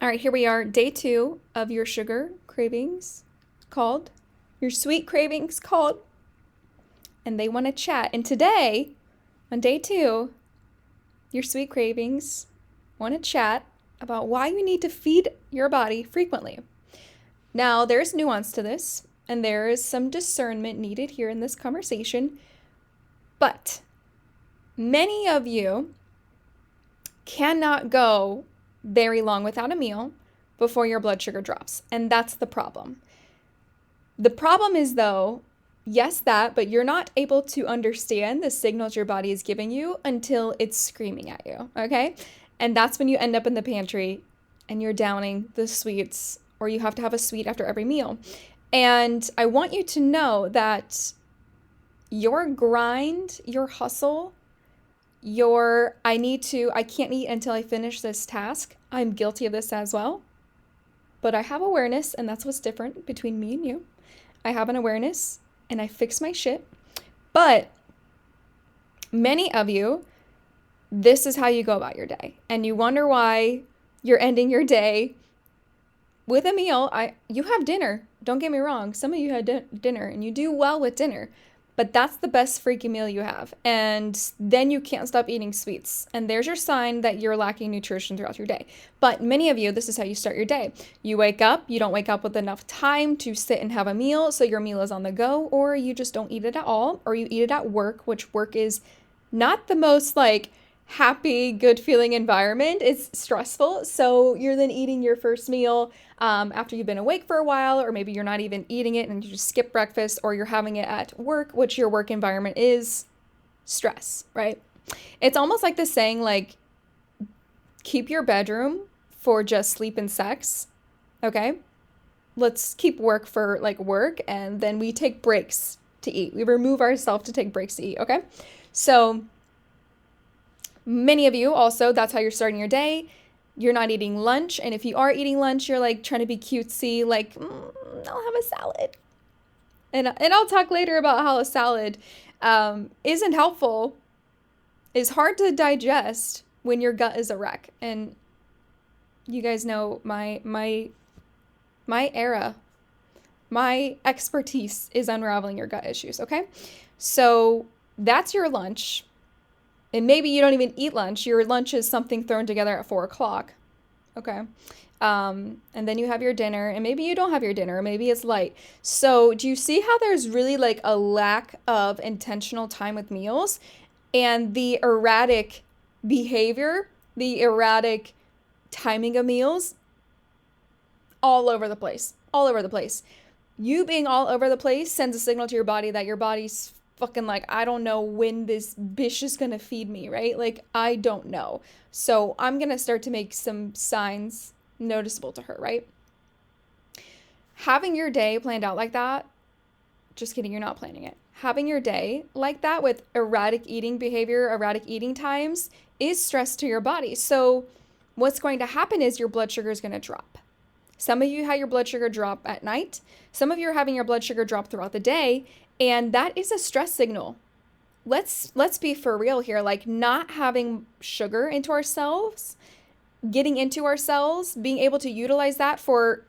All right, here we are, day 2 of your sugar cravings called, your sweet cravings called, and they want to chat. And today, on day 2, your sweet cravings want to chat about why you need to feed your body frequently. Now, there's nuance to this, and there is some discernment needed here in this conversation, but many of you cannot go very long without a meal before your blood sugar drops. And that's the problem. The problem is, though, yes, but you're not able to understand the signals your body is giving you until it's screaming at you, okay? And that's when you end up in the pantry and you're downing the sweets, or you have to have a sweet after every meal. And I want you to know that your grind, your hustle, I can't eat until I finish this task. I'm guilty of this as well. But I have awareness, and that's what's different between me and you. I have an awareness, and I fix my shit. But many of you, this is how you go about your day. And you wonder why you're ending your day with a meal. You have dinner. Don't get me wrong. Some of you had dinner, and you do well with dinner. But that's the best freaking meal you have. And then you can't stop eating sweets. And there's your sign that you're lacking nutrition throughout your day. But many of you, this is how you start your day. You wake up, you don't wake up with enough time to sit and have a meal, so your meal is on the go, or you just don't eat it at all, or you eat it at work, which work is not the most happy, good feeling environment. It's stressful. So you're then eating your first meal after you've been awake for a while, or maybe you're not even eating it and you just skip breakfast, or you're having it at work, which your work environment is stress, right? It's almost like the saying, keep your bedroom for just sleep and sex. Okay. Let's keep work for work. And then we take breaks to eat. We remove ourselves to take breaks to eat. Okay. So many of you also, that's how you're starting your day. You're not eating lunch. And if you are eating lunch, you're trying to be cutesy, I'll have a salad. And I'll talk later about how a salad isn't helpful, is hard to digest when your gut is a wreck. And you guys know my era, my expertise is unraveling your gut issues, okay? So that's your lunch. And maybe you don't even eat lunch. Your lunch is something thrown together at 4:00. Okay. And then you have your dinner, and maybe you don't have your dinner. Maybe it's light. So do you see how there's really a lack of intentional time with meals, and the erratic behavior, the erratic timing of meals all over the place, all over the place. You being all over the place sends a signal to your body that your body's fucking I don't know when this bitch is gonna feed me, right? I don't know. So I'm gonna start to make some signs noticeable to her, right? Having your day planned out like that, just kidding, you're not planning it. Having your day like that with erratic eating behavior, erratic eating times is stress to your body. So what's going to happen is your blood sugar is gonna drop. Some of you have your blood sugar drop at night. Some of you are having your blood sugar drop throughout the day. And that is a stress signal. Let's be for real here. Not having sugar into ourselves, getting into ourselves, being able to utilize that for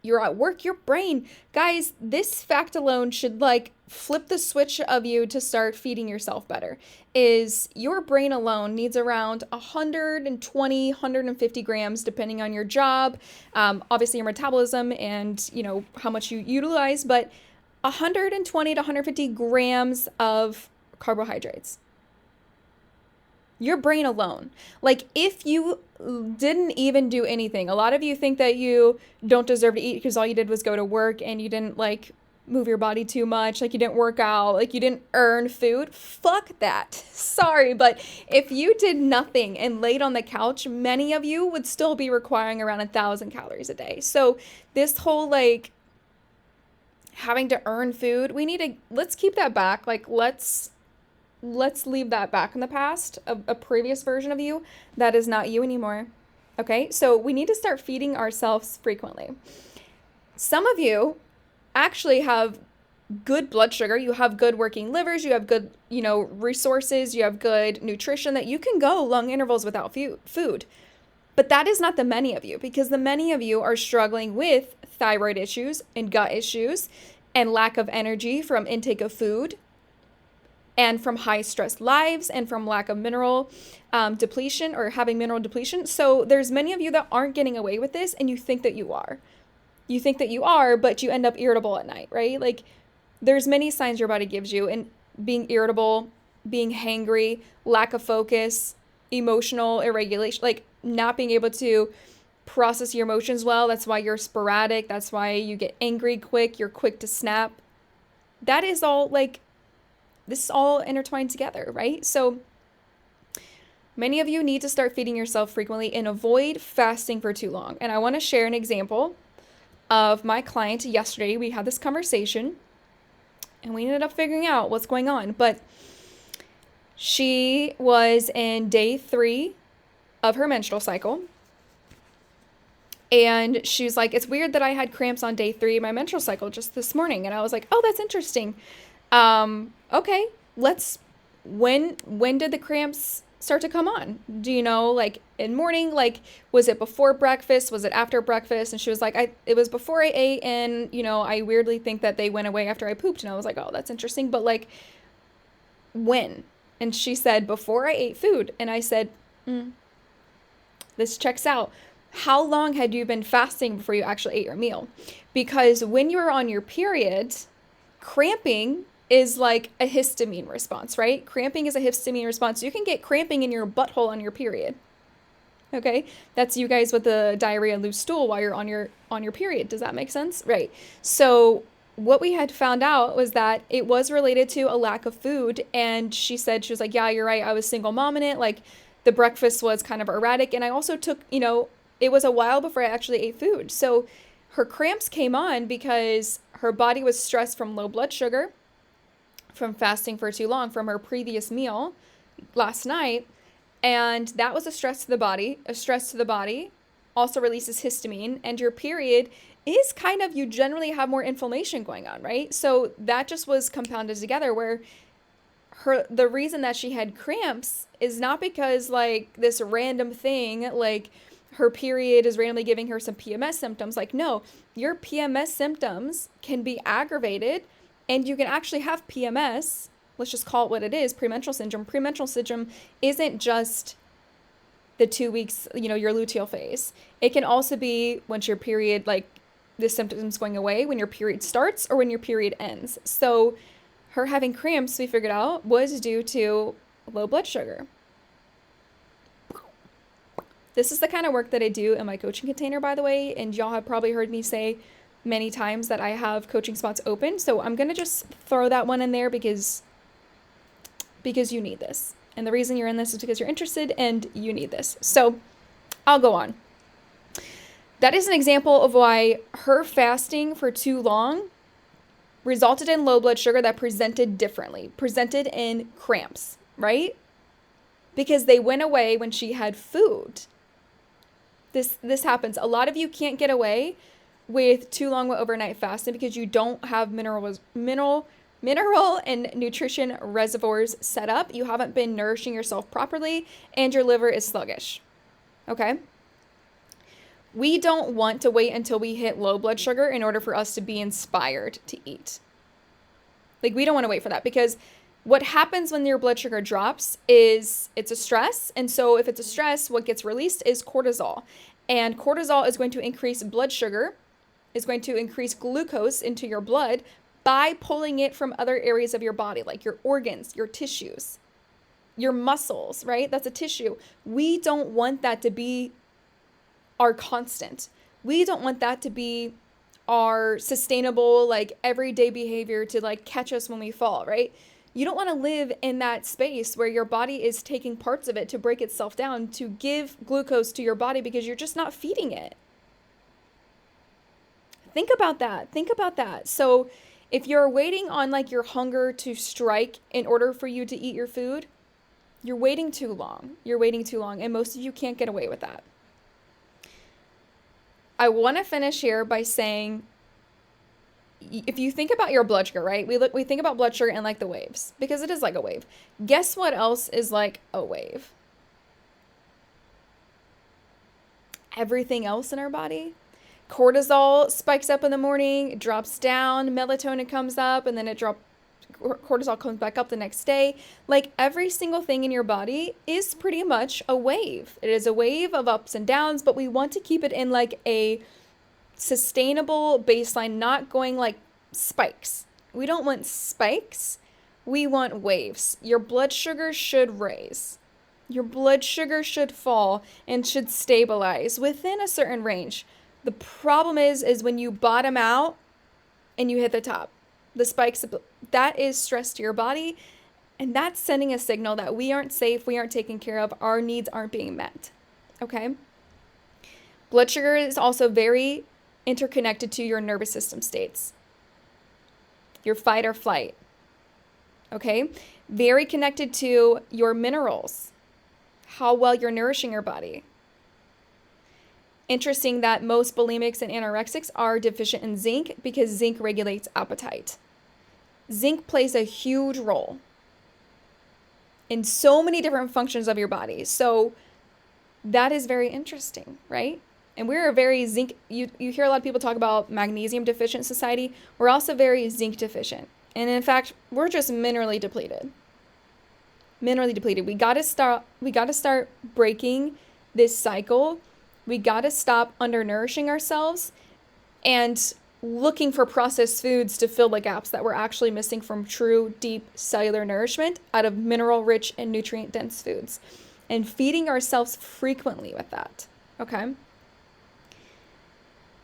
you're at work, your brain. Guys, this fact alone should flip the switch of you to start feeding yourself better. Is your brain alone needs around 120, 150 grams, depending on your job, obviously your metabolism and how much you utilize, but 120 to 150 grams of carbohydrates. Your brain alone. If you didn't even do anything, a lot of you think that you don't deserve to eat because all you did was go to work and you didn't move your body too much, you didn't work out, you didn't earn food. Fuck that. Sorry, but if you did nothing and laid on the couch, many of you would still be requiring around 1,000 calories a day. So this whole having to earn food, let's keep that back. Let's leave that back in the past, a previous version of you that is not you anymore. Okay, so we need to start feeding ourselves frequently. Some of you actually have good blood sugar, you have good working livers, you have good, resources, you have good nutrition that you can go long intervals without food. But that is not the many of you, because the many of you are struggling with thyroid issues and gut issues and lack of energy from intake of food and from high stress lives and from lack of mineral depletion or having mineral depletion. So there's many of you that aren't getting away with this, and you think that you are. You think that you are, but you end up irritable at night, right? Like, there's many signs your body gives you, and being irritable, being hangry, lack of focus, emotional irregulation, like not being able to process your emotions well. That's why you're sporadic. That's why you get angry quick. You're quick to snap. That is all like, this is all intertwined together, right? So many of you need to start feeding yourself frequently and avoid fasting for too long. And I want to share an example of my client yesterday. We had this conversation and we ended up figuring out what's going on. But she was in day 3 of her menstrual cycle. And she's like, it's weird that I had cramps on day 3 of my menstrual cycle just this morning. And I was like, oh, that's interesting. Okay, when did the cramps start to come on? Do you know, like in morning, like, was it before breakfast? Was it after breakfast? And she was like, it was before I ate. And, you know, I weirdly think that they went away after I pooped. And I was like, oh, that's interesting. But like, when? And she said, before I ate food. And I said, this checks out. How long had you been fasting before you actually ate your meal? Because when you're on your period, cramping is like a histamine response, right? Cramping is a histamine response. You can get cramping in your butthole on your period. Okay? That's you guys with the diarrhea and loose stool while you're on your period. Does that make sense? Right. So what we had found out was that it was related to a lack of food. And she was like, yeah, you're right. I was single momming it. Like, the breakfast was kind of erratic. And I also took, you know, it was a while before I actually ate food. So her cramps came on because her body was stressed from low blood sugar, from fasting for too long, from her previous meal last night. And that was a stress to the body. A stress to the body also releases histamine. And your period is kind of, you generally have more inflammation going on, right? So that just was compounded together, where the reason that she had cramps is not because like this random thing, like her period is randomly giving her some PMS symptoms. Like, no, your PMS symptoms can be aggravated, and you can actually have PMS. Let's just call it what it is, premenstrual syndrome. Premenstrual syndrome isn't just the 2 weeks, you know, your luteal phase. It can also be once your period, like the symptoms going away, when your period starts or when your period ends. So her having cramps, we figured out, was due to low blood sugar. This is the kind of work that I do in my coaching container, by the way, and y'all have probably heard me say many times that I have coaching spots open. So I'm going to just throw that one in there because you need this. And the reason you're in this is because you're interested and you need this. So I'll go on. That is an example of why her fasting for too long resulted in low blood sugar that presented differently, presented in cramps, right? Because they went away when she had food. This happens. A lot of you can't get away with too long overnight fasting because you don't have mineral and nutrition reservoirs set up. You haven't been nourishing yourself properly, and your liver is sluggish. Okay? We don't want to wait until we hit low blood sugar in order for us to be inspired to eat. Like, we don't want to wait for that, because what happens when your blood sugar drops is it's a stress. And so if it's a stress, what gets released is cortisol. And cortisol is going to increase blood sugar, is going to increase glucose into your blood by pulling it from other areas of your body, like your organs, your tissues, your muscles, right? That's a tissue. We don't want that to be our constant. We don't want that to be our sustainable, like, everyday behavior to like catch us when we fall, right? You don't want to live in that space where your body is taking parts of it to break itself down to give glucose to your body because you're just not feeding it. Think about that. Think about that. So if you're waiting on like your hunger to strike in order for you to eat your food, you're waiting too long. You're waiting too long. And most of you can't get away with that. I want to finish here by saying, if you think about your blood sugar, right? We think about blood sugar and like the waves, because it is like a wave. Guess what else is like a wave? everything else in our body. Cortisol spikes up in the morning, it drops down, melatonin comes up, and then cortisol comes back up the next day. Like every single thing in your body is pretty much a wave. It is a wave of ups and downs, but we want to keep it in like a sustainable baseline, not going like spikes. We don't want spikes. We want waves. Your blood sugar should raise. Your blood sugar should fall and should stabilize within a certain range. The problem is when you bottom out and you hit the top. The spikes, that is stress to your body, and that's sending a signal that we aren't safe, we aren't taken care of, our needs aren't being met. Okay? Blood sugar is also very interconnected to your nervous system states. Your fight or flight. Okay? Very connected to your minerals. How well you're nourishing your body. Interesting that most bulimics and anorexics are deficient in zinc because zinc regulates appetite. Zinc plays a huge role in so many different functions of your body. So that is very interesting, right? And we're a very zinc, you hear a lot of people talk about magnesium deficient society. We're also very zinc deficient. And in fact, we're just minerally depleted. Minerally depleted. We got to start breaking this cycle. We got to stop undernourishing ourselves and looking for processed foods to fill the gaps that we're actually missing from true, deep cellular nourishment out of mineral-rich and nutrient-dense foods. And feeding ourselves frequently with that, okay?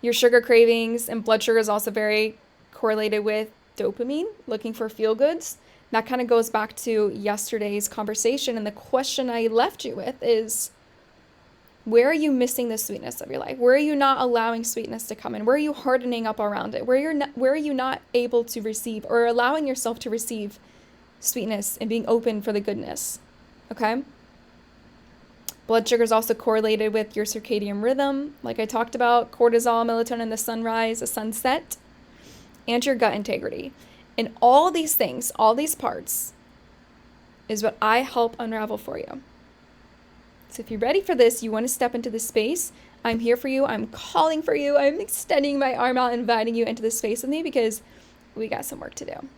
Your sugar cravings and blood sugar is also very correlated with dopamine, looking for feel-goods. That kind of goes back to yesterday's conversation, and the question I left you with is, where are you missing the sweetness of your life? Where are you not allowing sweetness to come in? Where are you hardening up around it? Where are you not able to receive or allowing yourself to receive sweetness and being open for the goodness? Okay? Blood sugar is also correlated with your circadian rhythm, like I talked about, cortisol, melatonin, the sunrise, the sunset, and your gut integrity. And all these things, all these parts, is what I help unravel for you. So if you're ready for this, you want to step into this space, I'm here for you. I'm calling for you. I'm extending my arm out, inviting you into this space with me because we got some work to do.